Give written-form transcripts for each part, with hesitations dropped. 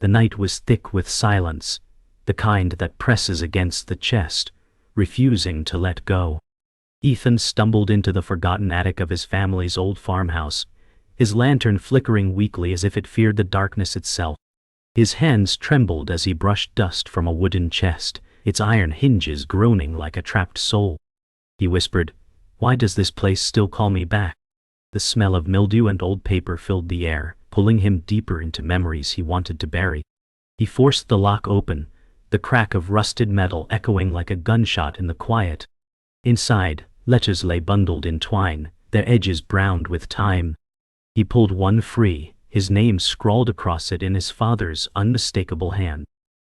The night was thick with silence, the kind that presses against the chest, refusing to let go. Ethan stumbled into the forgotten attic of his family's old farmhouse, his lantern flickering weakly as if it feared the darkness itself. His hands trembled as he brushed dust from a wooden chest, its iron hinges groaning like a trapped soul. He whispered, "Why does this place still call me back?" The smell of mildew and old paper filled the air, pulling him deeper into memories he wanted to bury. He forced the lock open, the crack of rusted metal echoing like a gunshot in the quiet. Inside, letters lay bundled in twine, their edges browned with time. He pulled one free, his name scrawled across it in his father's unmistakable hand.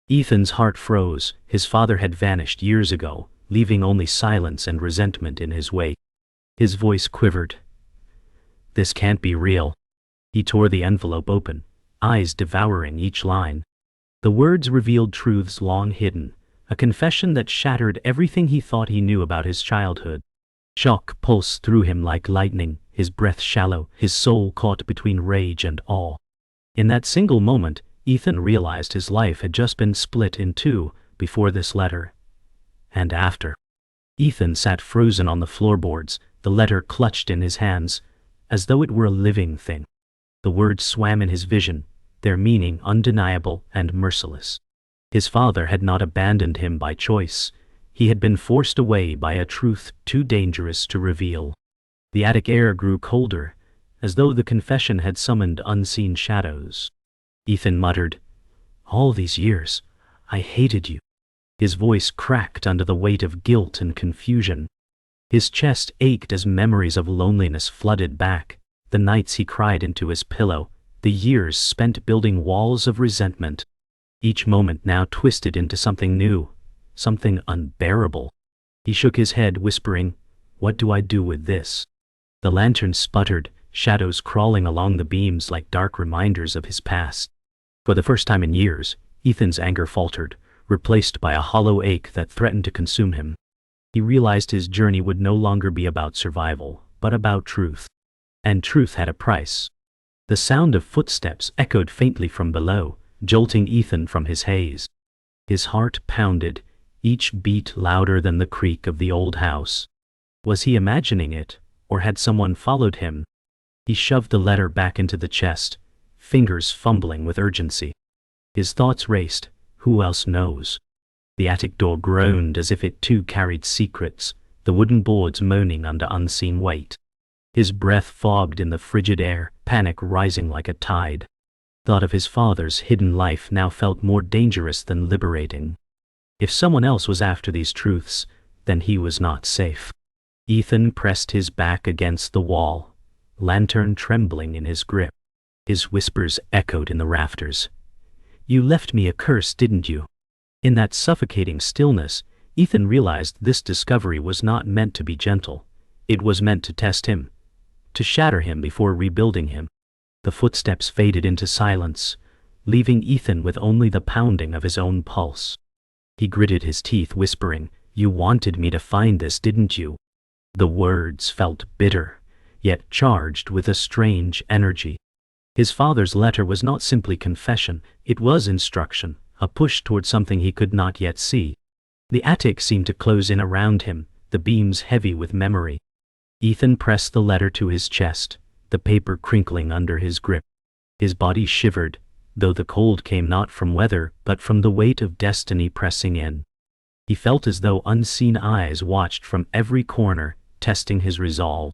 Ethan's heart froze. His father had vanished years ago, leaving only silence and resentment in his wake. His voice quivered. "This can't be real." He tore the envelope open, eyes devouring each line. The words revealed truths long hidden, a confession that shattered everything he thought he knew about his childhood. Shock pulsed through him like lightning, his breath shallow, his soul caught between rage and awe. In that single moment, Ethan realized his life had just been split in two, before this letter. And after. Ethan sat frozen on the floorboards, the letter clutched in his hands, as though it were a living thing. The words swam in his vision, their meaning undeniable and merciless. His father had not abandoned him by choice. He had been forced away by a truth too dangerous to reveal. The attic air grew colder, as though the confession had summoned unseen shadows. Ethan muttered, "All these years, I hated you." His voice cracked under the weight of guilt and confusion. His chest ached as memories of loneliness flooded back, the nights he cried into his pillow, the years spent building walls of resentment. Each moment now twisted into something new, something unbearable. He shook his head, whispering, "What do I do with this?" The lantern sputtered, shadows crawling along the beams like dark reminders of his past. For the first time in years, Ethan's anger faltered, replaced by a hollow ache that threatened to consume him. He realized his journey would no longer be about survival, but about truth. And truth had a price. The sound of footsteps echoed faintly from below, jolting Ethan from his haze. His heart pounded, each beat louder than the creak of the old house. Was he imagining it, or had someone followed him? He shoved the letter back into the chest, fingers fumbling with urgency. His thoughts raced. Who else knows? The attic door groaned as if it too carried secrets, the wooden boards moaning under unseen weight. His breath fogged in the frigid air, panic rising like a tide. Thought of his father's hidden life now felt more dangerous than liberating. If someone else was after these truths, then he was not safe. Ethan pressed his back against the wall, lantern trembling in his grip. His whispers echoed in the rafters. "You left me a curse, didn't you?" In that suffocating stillness, Ethan realized this discovery was not meant to be gentle. It was meant to test him, to shatter him before rebuilding him. The footsteps faded into silence, leaving Ethan with only the pounding of his own pulse. He gritted his teeth, whispering, "You wanted me to find this, didn't you?" The words felt bitter, yet charged with a strange energy. His father's letter was not simply confession, it was instruction, a push toward something he could not yet see. The attic seemed to close in around him, the beams heavy with memory. Ethan pressed the letter to his chest, the paper crinkling under his grip. His body shivered, though the cold came not from weather but from the weight of destiny pressing in. He felt as though unseen eyes watched from every corner, testing his resolve.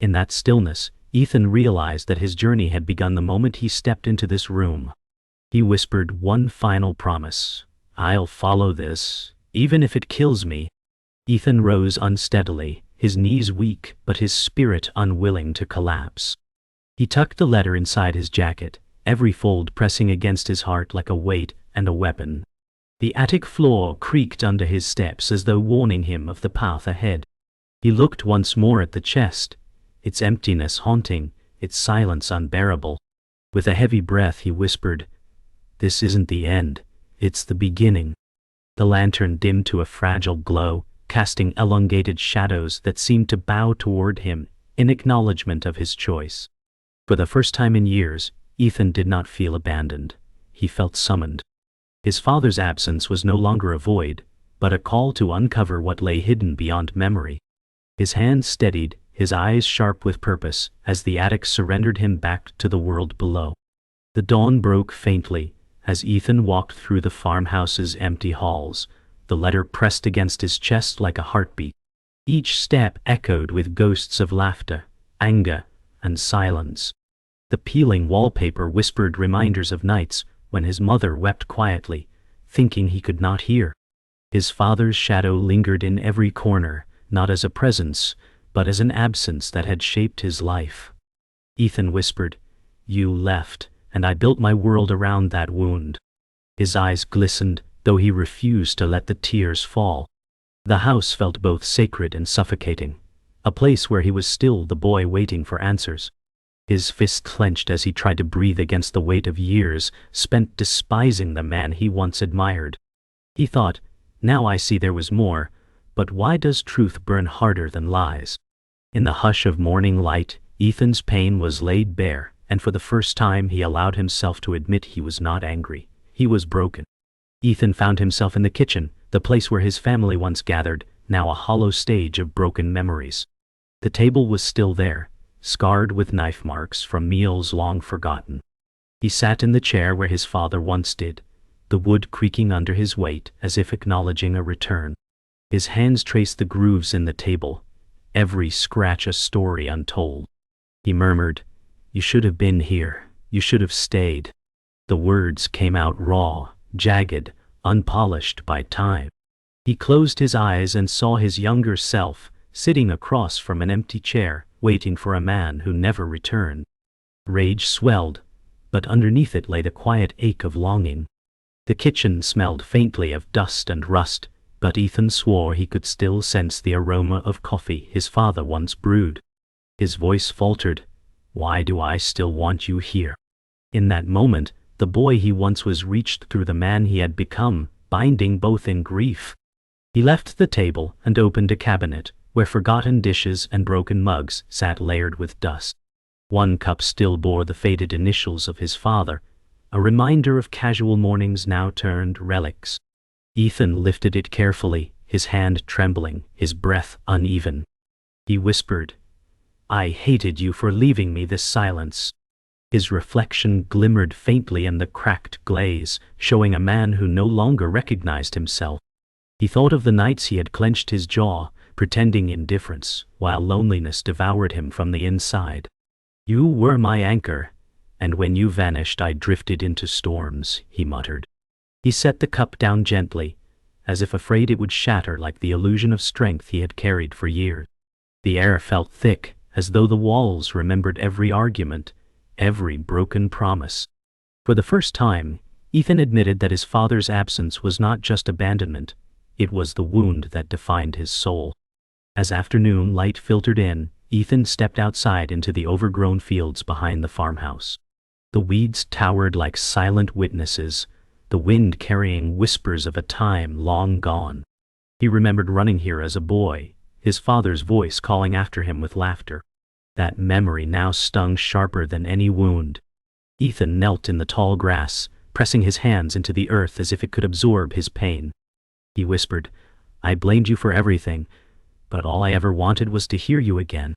In that stillness, Ethan realized that his journey had begun the moment he stepped into this room. He whispered one final promise. "I'll follow this, even if it kills me." Ethan rose unsteadily, his knees weak but his spirit unwilling to collapse. He tucked the letter inside his jacket, every fold pressing against his heart like a weight and a weapon. The attic floor creaked under his steps as though warning him of the path ahead. He looked once more at the chest, its emptiness haunting, its silence unbearable. With a heavy breath he whispered, "This isn't the end, it's the beginning." The lantern dimmed to a fragile glow, casting elongated shadows that seemed to bow toward him in acknowledgement of his choice. For the first time in years, Ethan did not feel abandoned. he felt summoned. His father's absence was no longer a void, but a call to uncover what lay hidden beyond memory. His hands steadied, his eyes sharp with purpose, as the attic surrendered him back to the world below. The dawn broke faintly, as Ethan walked through the farmhouse's empty halls, the letter pressed against his chest like a heartbeat. Each step echoed with ghosts of laughter, anger, and silence. The peeling wallpaper whispered reminders of nights when his mother wept quietly, thinking he could not hear. His father's shadow lingered in every corner, not as a presence, but as an absence that had shaped his life. Ethan whispered, "You left, and I built my world around that wound." His eyes glistened, though he refused to let the tears fall. The house felt both sacred and suffocating, a place where he was still the boy waiting for answers. His fist clenched as he tried to breathe against the weight of years spent despising the man he once admired. He thought, now I see there was more, but why does truth burn harder than lies? In the hush of morning light, Ethan's pain was laid bare, and for the first time he allowed himself to admit he was not angry. He was broken. Ethan found himself in the kitchen, the place where his family once gathered, now a hollow stage of broken memories. The table was still there, scarred with knife marks from meals long forgotten. He sat in the chair where his father once did, the wood creaking under his weight as if acknowledging a return. His hands traced the grooves in the table, every scratch a story untold. He murmured, "You should have been here. You should have stayed." The words came out raw, jagged, unpolished by time. He closed his eyes and saw his younger self, sitting across from an empty chair, waiting for a man who never returned. Rage swelled, but underneath it lay the quiet ache of longing. The kitchen smelled faintly of dust and rust, but Ethan swore he could still sense the aroma of coffee his father once brewed. His voice faltered, "Why do I still want you here?" In that moment, the boy he once was reached through the man he had become, binding both in grief. He left the table and opened a cabinet, where forgotten dishes and broken mugs sat layered with dust. One cup still bore the faded initials of his father, a reminder of casual mornings now turned relics. Ethan lifted it carefully, his hand trembling, his breath uneven. He whispered, "I hated you for leaving me this silence." His reflection glimmered faintly in the cracked glaze, showing a man who no longer recognized himself. He thought of the nights he had clenched his jaw, pretending indifference, while loneliness devoured him from the inside. "You were my anchor, and when you vanished I drifted into storms," he muttered. He set the cup down gently, as if afraid it would shatter like the illusion of strength he had carried for years. The air felt thick, as though the walls remembered every argument, every broken promise. For the first time, Ethan admitted that his father's absence was not just abandonment, it was the wound that defined his soul. As afternoon light filtered in, Ethan stepped outside into the overgrown fields behind the farmhouse. The weeds towered like silent witnesses, the wind carrying whispers of a time long gone. He remembered running here as a boy, his father's voice calling after him with laughter. That memory now stung sharper than any wound. Ethan knelt in the tall grass, pressing his hands into the earth as if it could absorb his pain. He whispered, "I blamed you for everything, but all I ever wanted was to hear you again."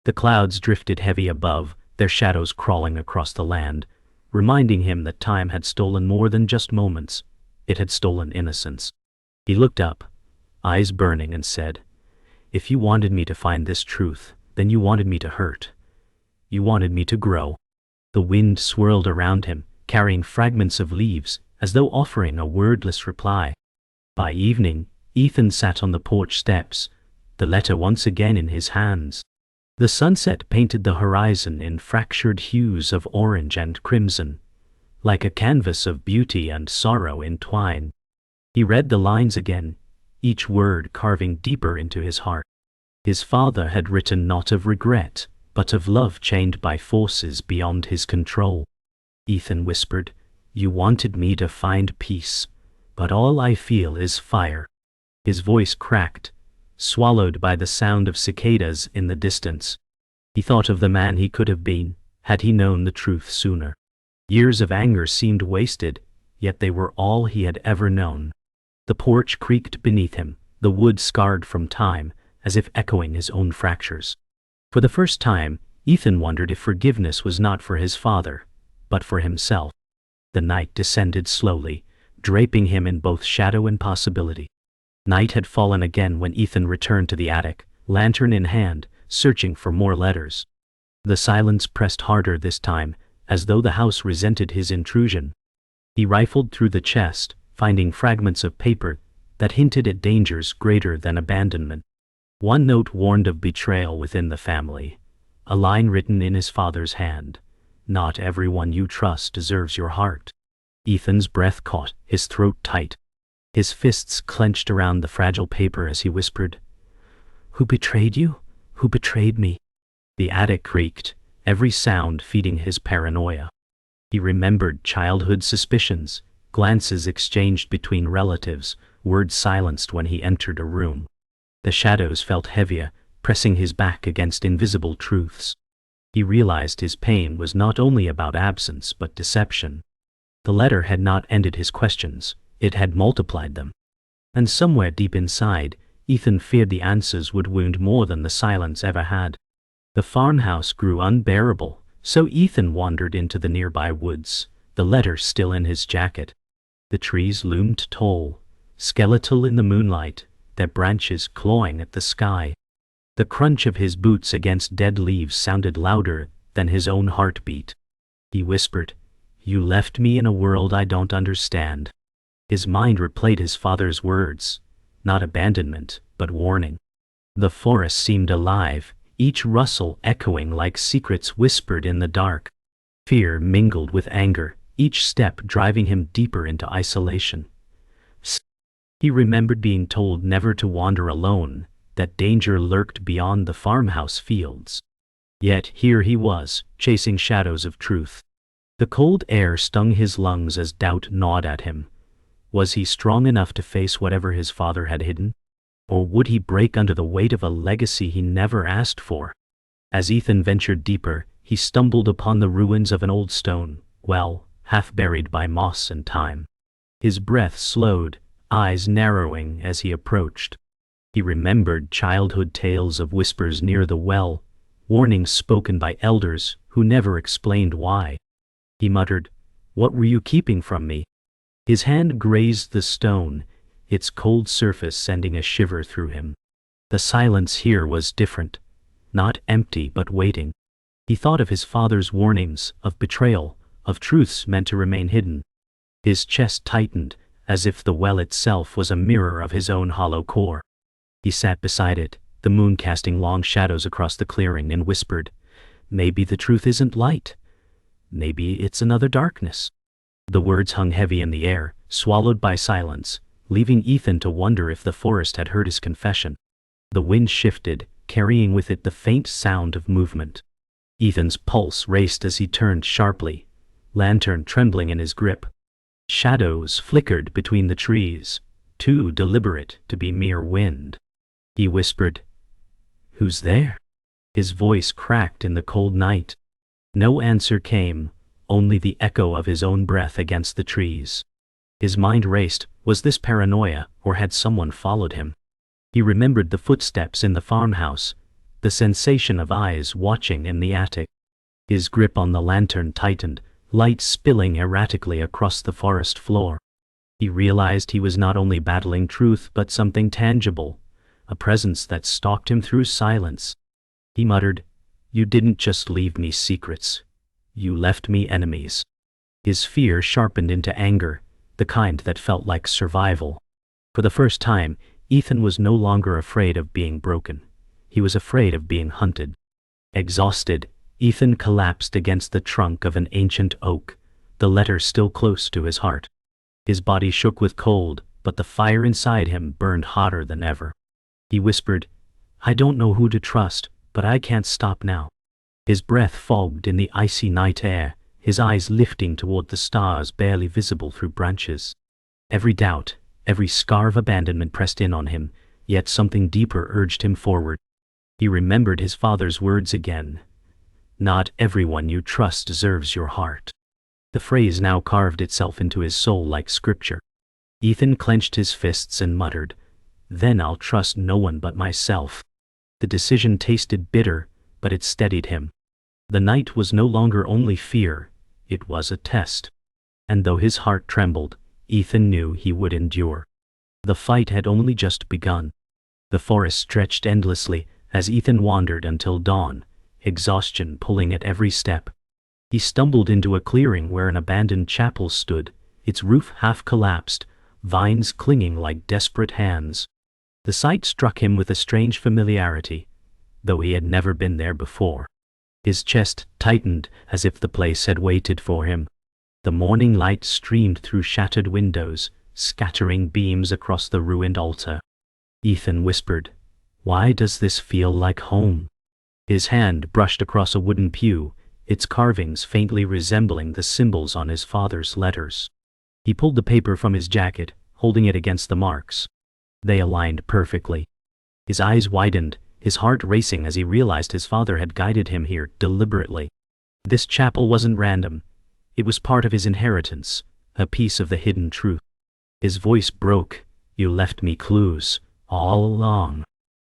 The clouds drifted heavy above, their shadows crawling across the land, reminding him that time had stolen more than just moments. It had stolen innocence. He looked up, eyes burning, and said, "If you wanted me to find this truth, then you wanted me to hurt. You wanted me to grow." The wind swirled around him, carrying fragments of leaves, as though offering a wordless reply. By evening, Ethan sat on the porch steps, the letter once again in his hands. The sunset painted the horizon in fractured hues of orange and crimson, like a canvas of beauty and sorrow entwined. He read the lines again, each word carving deeper into his heart. His father had written not of regret, but of love chained by forces beyond his control. Ethan whispered, "You wanted me to find peace, but all I feel is fire." His voice cracked, swallowed by the sound of cicadas in the distance. He thought of the man he could have been, had he known the truth sooner. Years of anger seemed wasted, yet they were all he had ever known. The porch creaked beneath him, the wood scarred from time, as if echoing his own fractures. For the first time, Ethan wondered if forgiveness was not for his father, but for himself. The night descended slowly, draping him in both shadow and possibility. Night had fallen again when Ethan returned to the attic, lantern in hand, searching for more letters. The silence pressed harder this time, as though the house resented his intrusion. He rifled through the chest, finding fragments of paper that hinted at dangers greater than abandonment. One note warned of betrayal within the family, a line written in his father's hand. "Not everyone you trust deserves your heart." Ethan's breath caught, his throat tight. His fists clenched around the fragile paper as he whispered, "Who betrayed you? Who betrayed me?" The attic creaked, every sound feeding his paranoia. He remembered childhood suspicions, glances exchanged between relatives, words silenced when he entered a room. The shadows felt heavier, pressing his back against invisible truths. He realized his pain was not only about absence but deception. The letter had not ended his questions, it had multiplied them. And somewhere deep inside, Ethan feared the answers would wound more than the silence ever had. The farmhouse grew unbearable, so Ethan wandered into the nearby woods, the letter still in his jacket. The trees loomed tall, skeletal in the moonlight, their branches clawing at the sky. The crunch of his boots against dead leaves sounded louder than his own heartbeat. He whispered, "You left me in a world I don't understand." His mind replayed his father's words, not abandonment, but warning. The forest seemed alive, each rustle echoing like secrets whispered in the dark. Fear mingled with anger, each step driving him deeper into isolation. He remembered being told never to wander alone, that danger lurked beyond the farmhouse fields. Yet here he was, chasing shadows of truth. The cold air stung his lungs as doubt gnawed at him. Was he strong enough to face whatever his father had hidden? Or would he break under the weight of a legacy he never asked for? As Ethan ventured deeper, he stumbled upon the ruins of an old stone well, half buried by moss and time. His breath slowed, eyes narrowing as he approached. He remembered childhood tales of whispers near the well, warnings spoken by elders who never explained why. He muttered, "What were you keeping from me?" His hand grazed the stone, its cold surface sending a shiver through him. The silence here was different, not empty but waiting. He thought of his father's warnings, of betrayal, of truths meant to remain hidden. His chest tightened, as if the well itself was a mirror of his own hollow core. He sat beside it, the moon casting long shadows across the clearing, and whispered, "Maybe the truth isn't light. Maybe it's another darkness." The words hung heavy in the air, swallowed by silence, leaving Ethan to wonder if the forest had heard his confession. The wind shifted, carrying with it the faint sound of movement. Ethan's pulse raced as he turned sharply, lantern trembling in his grip. Shadows flickered between the trees, too deliberate to be mere wind. He whispered, "Who's there?" His voice cracked in the cold night. No answer came, only the echo of his own breath against the trees. His mind raced. Was this paranoia, or had someone followed him? He remembered the footsteps in the farmhouse, the sensation of eyes watching in the attic. His grip on the lantern tightened, light spilling erratically across the forest floor. He realized he was not only battling truth but something tangible, a presence that stalked him through silence. He muttered, "You didn't just leave me secrets. You left me enemies." His fear sharpened into anger, the kind that felt like survival. For the first time, Ethan was no longer afraid of being broken. He was afraid of being hunted. Exhausted, Ethan collapsed against the trunk of an ancient oak, the letter still close to his heart. His body shook with cold, but the fire inside him burned hotter than ever. He whispered, "I don't know who to trust, but I can't stop now." His breath fogged in the icy night air, his eyes lifting toward the stars barely visible through branches. Every doubt, every scar of abandonment pressed in on him, yet something deeper urged him forward. He remembered his father's words again. "Not everyone you trust deserves your heart." The phrase now carved itself into his soul like scripture. Ethan clenched his fists and muttered, "Then I'll trust no one but myself." The decision tasted bitter, but it steadied him. The night was no longer only fear, it was a test. And though his heart trembled, Ethan knew he would endure. The fight had only just begun. The forest stretched endlessly as Ethan wandered until dawn, exhaustion pulling at every step. He stumbled into a clearing where an abandoned chapel stood, its roof half collapsed, vines clinging like desperate hands. The sight struck him with a strange familiarity, though he had never been there before. His chest tightened as if the place had waited for him. The morning light streamed through shattered windows, scattering beams across the ruined altar. Ethan whispered, "Why does this feel like home?" His hand brushed across a wooden pew, its carvings faintly resembling the symbols on his father's letters. He pulled the paper from his jacket, holding it against the marks. They aligned perfectly. His eyes widened, his heart racing as he realized his father had guided him here deliberately. This chapel wasn't random. It was part of his inheritance, a piece of the hidden truth. His voice broke, "You left me clues, all along."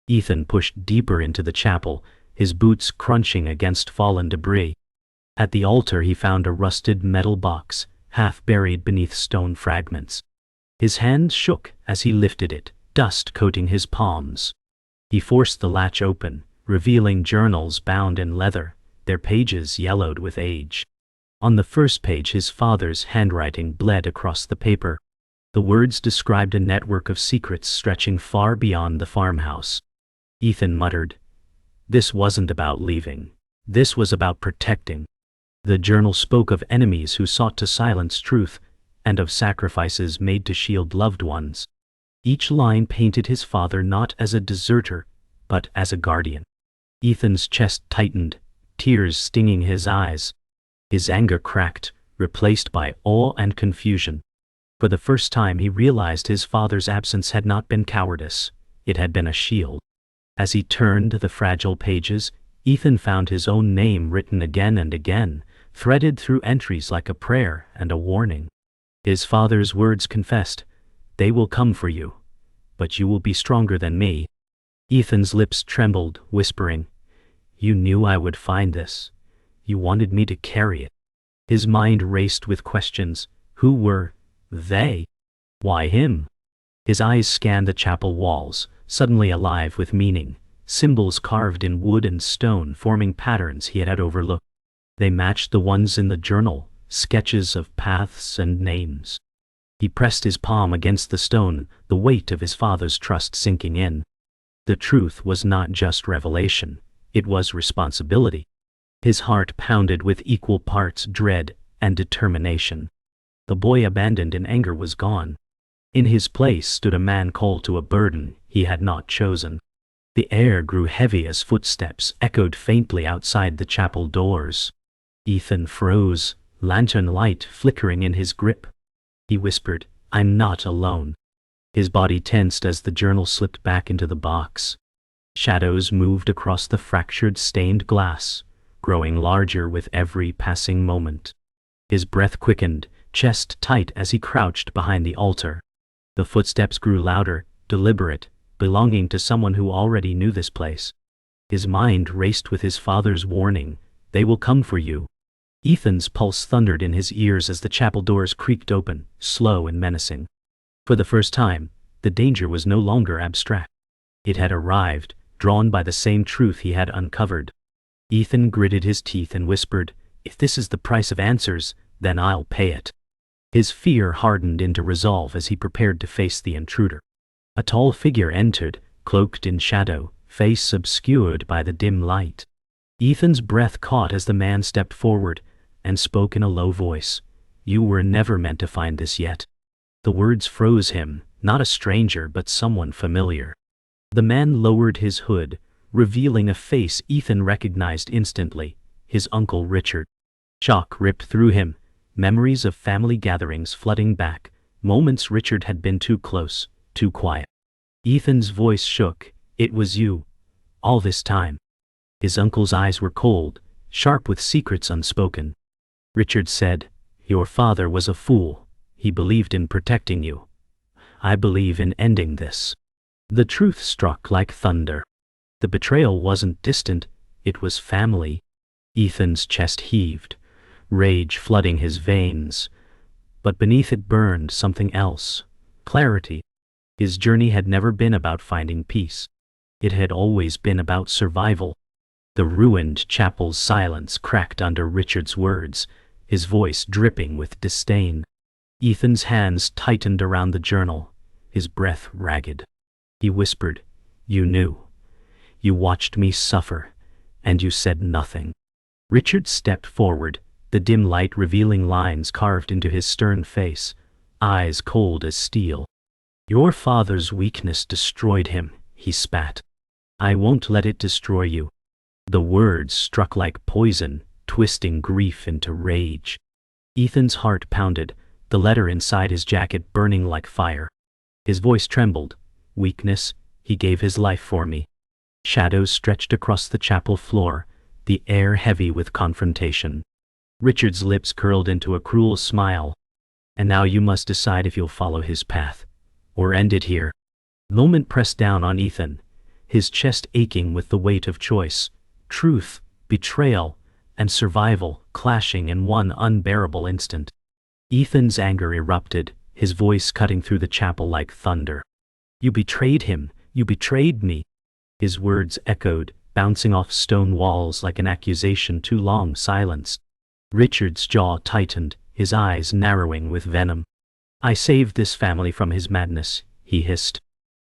Ethan pushed deeper into the chapel, his boots crunching against fallen debris. At the altar he found a rusted metal box, half buried beneath stone fragments. His hand shook as he lifted it, dust coating his palms. He forced the latch open, revealing journals bound in leather, their pages yellowed with age. On the first page his father's handwriting bled across the paper. The words described a network of secrets stretching far beyond the farmhouse. Ethan muttered, "This wasn't about leaving. This was about protecting." The journal spoke of enemies who sought to silence truth, and of sacrifices made to shield loved ones. Each line painted his father not as a deserter, but as a guardian. Ethan's chest tightened, tears stinging his eyes. His anger cracked, replaced by awe and confusion. For the first time he realized his father's absence had not been cowardice, it had been a shield. As he turned the fragile pages, Ethan found his own name written again and again, threaded through entries like a prayer and a warning. His father's words confessed, "They will come for you, but you will be stronger than me." Ethan's lips trembled, whispering, "You knew I would find this. You wanted me to carry it." His mind raced with questions. Who were they? Why him? His eyes scanned the chapel walls, suddenly alive with meaning, symbols carved in wood and stone forming patterns he had overlooked. They matched the ones in the journal, sketches of paths and names. He pressed his palm against the stone, the weight of his father's trust sinking in. The truth was not just revelation, it was responsibility. His heart pounded with equal parts dread and determination. The boy abandoned in anger was gone. In his place stood a man called to a burden he had not chosen. The air grew heavy as footsteps echoed faintly outside the chapel doors. Ethan froze, lantern light flickering in his grip. He whispered, "I'm not alone." His body tensed as the journal slipped back into the box. Shadows moved across the fractured stained glass, growing larger with every passing moment. His breath quickened, chest tight as he crouched behind the altar. The footsteps grew louder, deliberate, belonging to someone who already knew this place. His mind raced with his father's warning, "They will come for you." Ethan's pulse thundered in his ears as the chapel doors creaked open, slow and menacing. For the first time, the danger was no longer abstract. It had arrived, drawn by the same truth he had uncovered. Ethan gritted his teeth and whispered, "If this is the price of answers, then I'll pay it." His fear hardened into resolve as he prepared to face the intruder. A tall figure entered, cloaked in shadow, face obscured by the dim light. Ethan's breath caught as the man stepped forward and spoke in a low voice, "You were never meant to find this yet." The words froze him, not a stranger but someone familiar. The man lowered his hood, revealing a face Ethan recognized instantly, his Uncle Richard. Shock ripped through him, memories of family gatherings flooding back, moments Richard had been too close, too quiet. Ethan's voice shook, "It was you, all this time." His uncle's eyes were cold, sharp with secrets unspoken. Richard said, Your father was a fool. He believed in protecting you. I believe in ending this." The truth struck like thunder. The betrayal wasn't distant, it was family. Ethan's chest heaved, rage flooding his veins. But beneath it burned something else. Clarity. His journey had never been about finding peace. It had always been about survival. The ruined chapel's silence cracked under Richard's words, his voice dripping with disdain. Ethan's hands tightened around the journal, his breath ragged. He whispered, "You knew. You watched me suffer, and you said nothing." Richard stepped forward, the dim light revealing lines carved into his stern face, eyes cold as steel. "Your father's weakness destroyed him," he spat. "I won't let it destroy you." The words struck like poison, twisting grief into rage. Ethan's heart pounded, the letter inside his jacket burning like fire. His voice trembled. "Weakness, he gave his life for me." Shadows stretched across the chapel floor, the air heavy with confrontation. Richard's lips curled into a cruel smile. "And now you must decide if you'll follow his path, or end it here." The moment pressed down on Ethan, his chest aching with the weight of choice, truth, betrayal, and survival clashing in one unbearable instant. Ethan's anger erupted, his voice cutting through the chapel like thunder. "You betrayed him, you betrayed me." His words echoed, bouncing off stone walls like an accusation too long silenced. Richard's jaw tightened, his eyes narrowing with venom. "I saved this family from his madness," he hissed.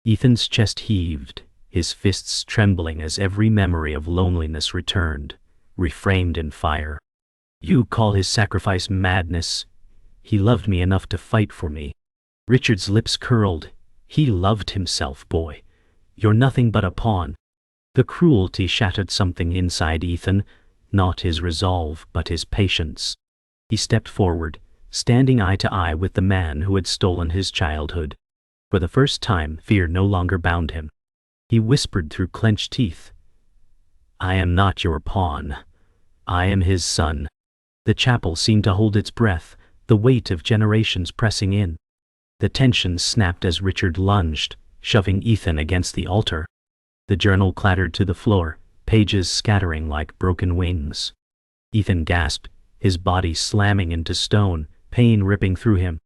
Ethan's chest heaved, his fists trembling as every memory of loneliness returned, reframed in fire. "You call his sacrifice madness? He loved me enough to fight for me." Richard's lips curled. "He loved himself, boy. You're nothing but a pawn." The cruelty shattered something inside Ethan, not his resolve, but his patience. He stepped forward, standing eye to eye with the man who had stolen his childhood. For the first time, fear no longer bound him. He whispered through clenched teeth, "I am not your pawn. I am his son." The chapel seemed to hold its breath, the weight of generations pressing in. The tension snapped as Richard lunged, shoving Ethan against the altar. The journal clattered to the floor, pages scattering like broken wings. Ethan gasped, his body slamming into stone, pain ripping through him.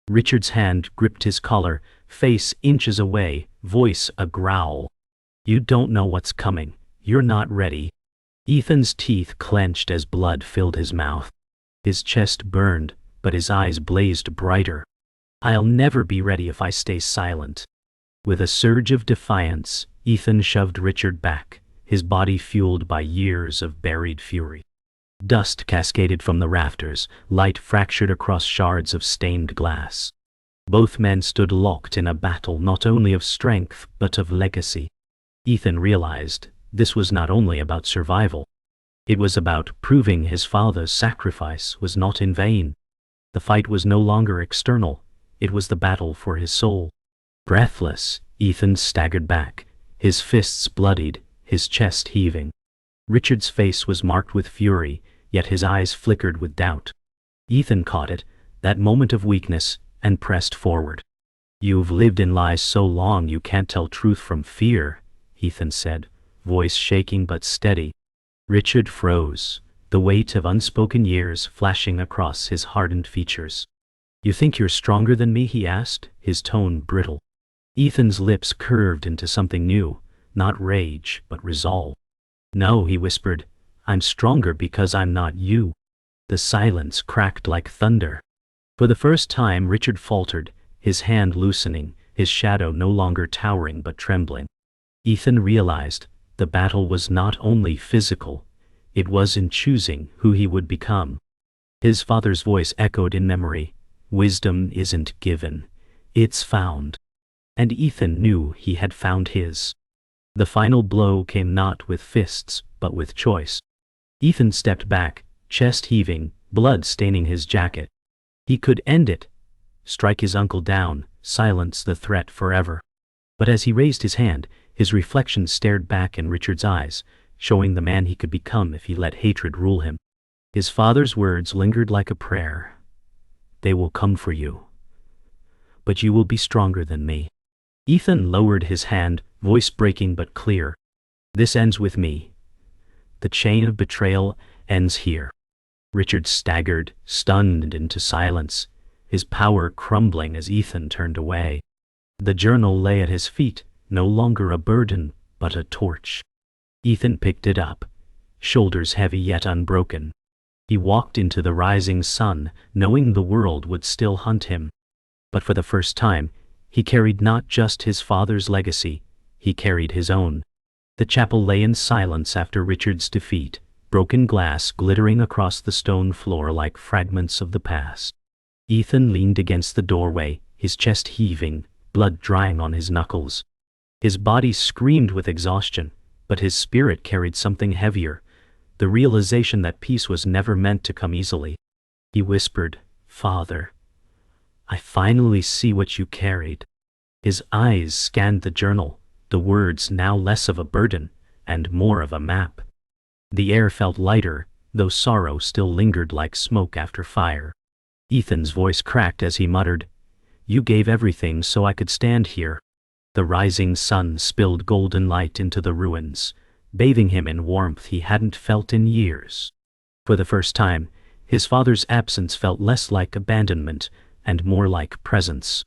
Richard's hand gripped his collar, face inches away, voice a growl. "You don't know what's coming. You're not ready." Ethan's teeth clenched as blood filled his mouth. His chest burned, but his eyes blazed brighter. "I'll never be ready if I stay silent." With a surge of defiance, Ethan shoved Richard back, his body fueled by years of buried fury. Dust cascaded from the rafters, light fractured across shards of stained glass. Both men stood locked in a battle not only of strength, but of legacy. Ethan realized this was not only about survival. It was about proving his father's sacrifice was not in vain. The fight was no longer external, it was the battle for his soul. Breathless, Ethan staggered back, his fists bloodied, his chest heaving. Richard's face was marked with fury, yet his eyes flickered with doubt. Ethan caught it, that moment of weakness, and pressed forward. "You've lived in lies so long you can't tell truth from fear," Ethan said, voice shaking but steady. Richard froze, the weight of unspoken years flashing across his hardened features. "You think you're stronger than me?" he asked, his tone brittle. Ethan's lips curved into something new, not rage, but resolve. "No," he whispered, "I'm stronger because I'm not you." The silence cracked like thunder. For the first time Richard faltered, his hand loosening, his shadow no longer towering but trembling. Ethan realized the battle was not only physical, it was in choosing who he would become. His father's voice echoed in memory, "Wisdom isn't given, it's found." And Ethan knew he had found his. The final blow came not with fists, but with choice. Ethan stepped back, chest heaving, blood staining his jacket. He could end it, strike his uncle down, silence the threat forever. But as he raised his hand, his reflection stared back in Richard's eyes, showing the man he could become if he let hatred rule him. His father's words lingered like a prayer, They will come for you. But you will be stronger than me. Ethan lowered his hand, voice breaking but clear. This ends with me. The chain of betrayal ends here. Richard staggered, stunned into silence, his power crumbling as Ethan turned away. The journal lay at his feet, no longer a burden, but a torch. Ethan picked it up, shoulders heavy yet unbroken. He walked into the rising sun, knowing the world would still hunt him. But for the first time, he carried not just his father's legacy, he carried his own. The chapel lay in silence after Richard's defeat, broken glass glittering across the stone floor like fragments of the past. Ethan leaned against the doorway, his chest heaving, blood drying on his knuckles. His body screamed with exhaustion, but his spirit carried something heavier, the realization that peace was never meant to come easily. He whispered, "Father, I finally see what you carried." His eyes scanned the journal, the words now less of a burden and more of a map. The air felt lighter, though sorrow still lingered like smoke after fire. Ethan's voice cracked as he muttered, "You gave everything so I could stand here." The rising sun spilled golden light into the ruins, bathing him in warmth he hadn't felt in years. For the first time, his father's absence felt less like abandonment and more like presence.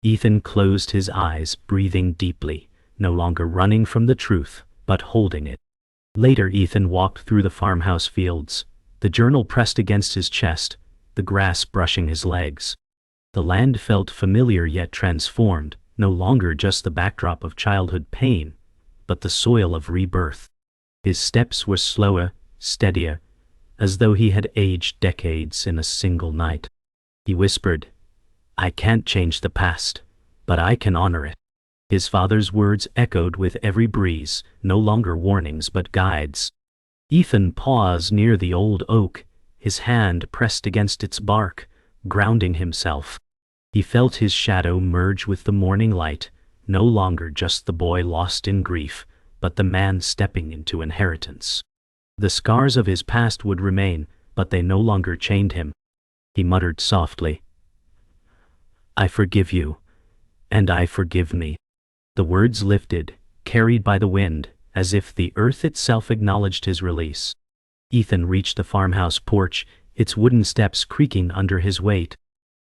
Ethan closed his eyes, breathing deeply, no longer running from the truth, but holding it. Later Ethan walked through the farmhouse fields, the journal pressed against his chest, the grass brushing his legs. The land felt familiar yet transformed, no longer just the backdrop of childhood pain, but the soil of rebirth. His steps were slower, steadier, as though he had aged decades in a single night. He whispered, "I can't change the past, but I can honor it." His father's words echoed with every breeze, no longer warnings but guides. Ethan paused near the old oak, his hand pressed against its bark, grounding himself. He felt his shadow merge with the morning light, no longer just the boy lost in grief, but the man stepping into inheritance. The scars of his past would remain, but they no longer chained him. He muttered softly, "I forgive you, and I forgive me." The words lifted, carried by the wind, as if the earth itself acknowledged his release. Ethan reached the farmhouse porch, its wooden steps creaking under his weight.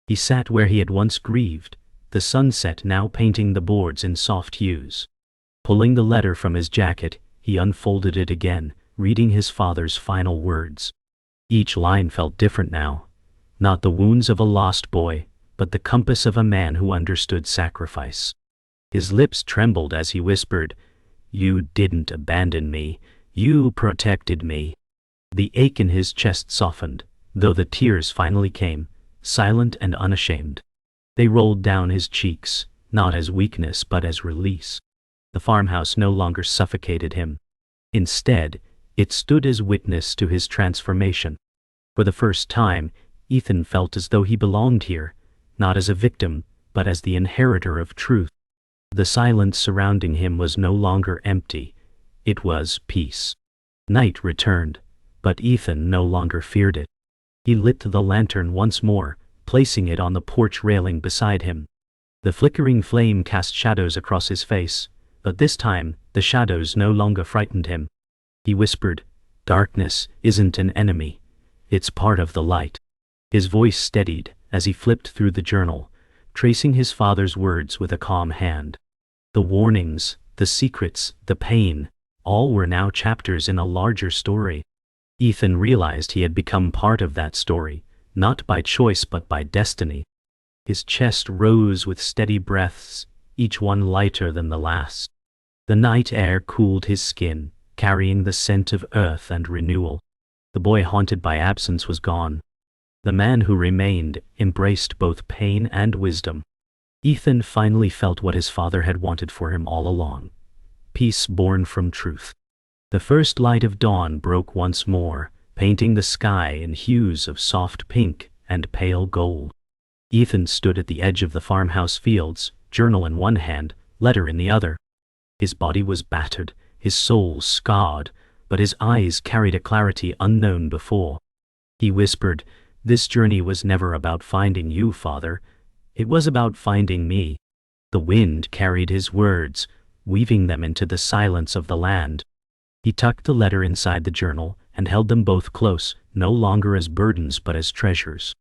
He sat where he had once grieved, the sunset now painting the boards in soft hues. Pulling the letter from his jacket, he unfolded it again, reading his father's final words. Each line felt different now, not the wounds of a lost boy, but the compass of a man who understood sacrifice. His lips trembled as he whispered, "You didn't abandon me, you protected me." The ache in his chest softened, though the tears finally came, silent and unashamed. They rolled down his cheeks, not as weakness but as release. The farmhouse no longer suffocated him. Instead, it stood as witness to his transformation. For the first time, Ethan felt as though he belonged here, not as a victim, but as the inheritor of truth. The silence surrounding him was no longer empty, it was peace. Night returned, but Ethan no longer feared it. He lit the lantern once more, placing it on the porch railing beside him. The flickering flame cast shadows across his face, but this time the shadows no longer frightened him. He whispered, "Darkness isn't an enemy, it's part of the light." His voice steadied as he flipped through the journal, tracing his father's words with a calm hand. The warnings, the secrets, the pain, all were now chapters in a larger story. Ethan realized he had become part of that story, not by choice but by destiny. His chest rose with steady breaths, each one lighter than the last. The night air cooled his skin, carrying the scent of earth and renewal. The boy haunted by absence was gone. The man who remained embraced both pain and wisdom. Ethan finally felt what his father had wanted for him all along: peace born from truth. The first light of dawn broke once more, painting the sky in hues of soft pink and pale gold. Ethan stood at the edge of the farmhouse fields, journal in one hand, letter in the other. His body was battered, his soul scarred, but his eyes carried a clarity unknown before. He whispered, This journey was never about finding you, Father. It was about finding me. The wind carried his words, weaving them into the silence of the land. He tucked the letter inside the journal and held them both close, no longer as burdens but as treasures.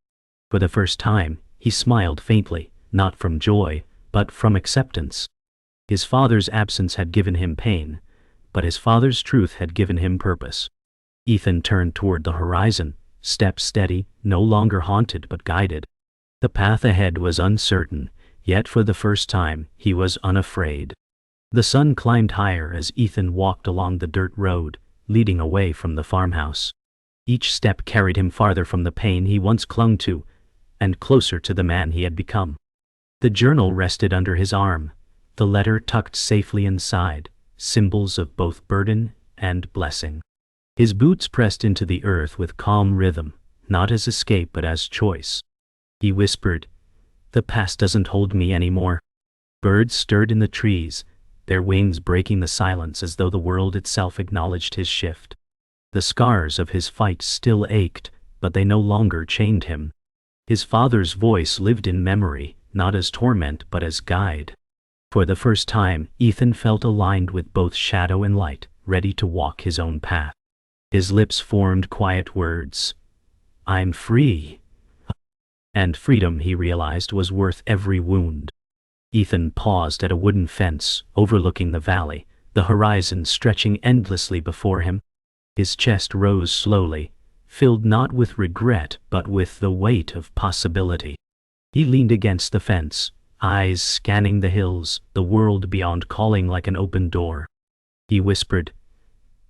For the first time, he smiled faintly, not from joy, but from acceptance. His father's absence had given him pain, but his father's truth had given him purpose. Ethan turned toward the horizon, step steady, no longer haunted but guided. The path ahead was uncertain, yet for the first time he was unafraid. The sun climbed higher as Ethan walked along the dirt road, leading away from the farmhouse. Each step carried him farther from the pain he once clung to, and closer to the man he had become. The journal rested under his arm, the letter tucked safely inside, symbols of both burden and blessing. His boots pressed into the earth with calm rhythm, not as escape but as choice. He whispered, "The past doesn't hold me anymore." Birds stirred in the trees, their wings breaking the silence as though the world itself acknowledged his shift. The scars of his fight still ached, but they no longer chained him. His father's voice lived in memory, not as torment but as guide. For the first time, Ethan felt aligned with both shadow and light, ready to walk his own path. His lips formed quiet words. "I'm free." And freedom, he realized, was worth every wound. Ethan paused at a wooden fence, overlooking the valley, the horizon stretching endlessly before him. His chest rose slowly, filled not with regret but with the weight of possibility. He leaned against the fence, eyes scanning the hills, the world beyond calling like an open door. He whispered,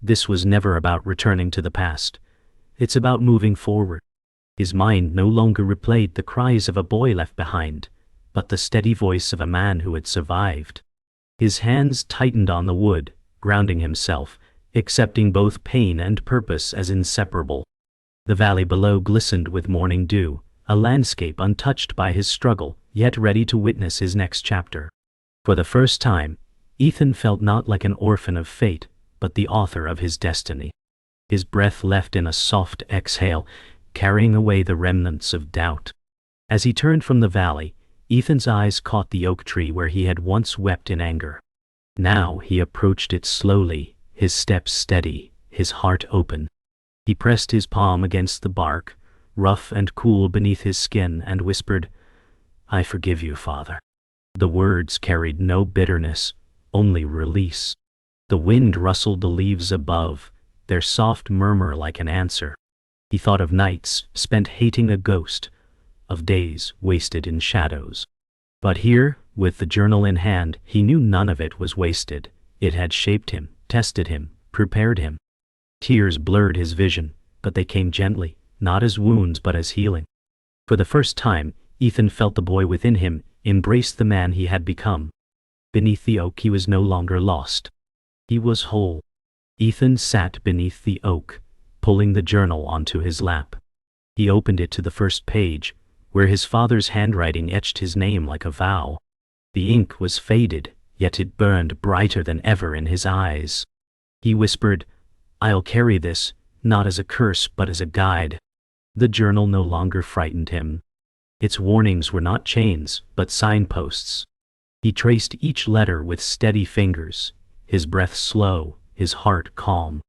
"This was never about returning to the past. It's about moving forward." His mind no longer replayed the cries of a boy left behind, but the steady voice of a man who had survived. His hands tightened on the wood, grounding himself, accepting both pain and purpose as inseparable. The valley below glistened with morning dew, a landscape untouched by his struggle, yet ready to witness his next chapter. For the first time, Ethan felt not like an orphan of fate, but the author of his destiny. His breath left in a soft exhale, carrying away the remnants of doubt. As he turned from the valley, Ethan's eyes caught the oak tree where he had once wept in anger. Now he approached it slowly, his steps steady, his heart open. He pressed his palm against the bark, rough and cool beneath his skin, and whispered, "I forgive you, Father." The words carried no bitterness, only release. The wind rustled the leaves above, their soft murmur like an answer. He thought of nights spent hating a ghost, of days wasted in shadows. But here, with the journal in hand, he knew none of it was wasted. It had shaped him, tested him, prepared him. Tears blurred his vision, but they came gently, not as wounds but as healing. For the first time, Ethan felt the boy within him embrace the man he had become. Beneath the oak he was no longer lost. He was whole. Ethan sat beneath the oak, pulling the journal onto his lap. He opened it to the first page, where his father's handwriting etched his name like a vow. The ink was faded, yet it burned brighter than ever in his eyes. He whispered, "I'll carry this, not as a curse but as a guide." The journal no longer frightened him. Its warnings were not chains, but signposts. He traced each letter with steady fingers, his breath slow, his heart calm.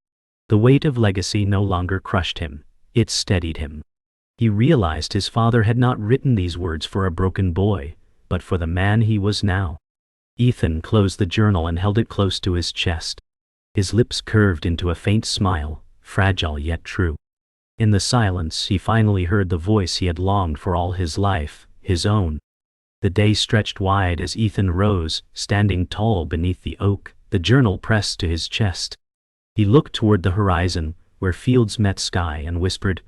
The weight of legacy no longer crushed him, it steadied him. He realized his father had not written these words for a broken boy, but for the man he was now. Ethan closed the journal and held it close to his chest. His lips curved into a faint smile, fragile yet true. In the silence, he finally heard the voice he had longed for all his life, his own. The day stretched wide as Ethan rose, standing tall beneath the oak, the journal pressed to his chest. He looked toward the horizon, where fields met sky, and whispered,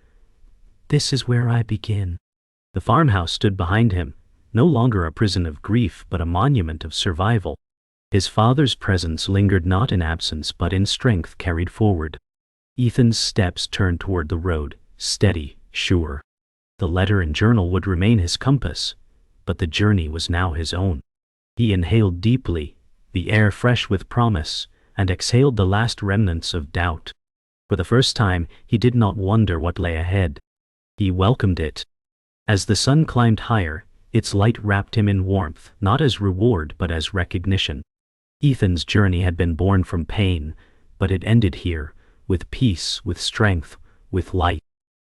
"This is where I begin." The farmhouse stood behind him, no longer a prison of grief but a monument of survival. His father's presence lingered not in absence but in strength carried forward. Ethan's steps turned toward the road, steady, sure. The letter and journal would remain his compass, but the journey was now his own. He inhaled deeply, the air fresh with promise, and exhaled the last remnants of doubt. For the first time, he did not wonder what lay ahead. He welcomed it. As the sun climbed higher, its light wrapped him in warmth, not as reward but as recognition. Ethan's journey had been born from pain, but it ended here, with peace, with strength, with light.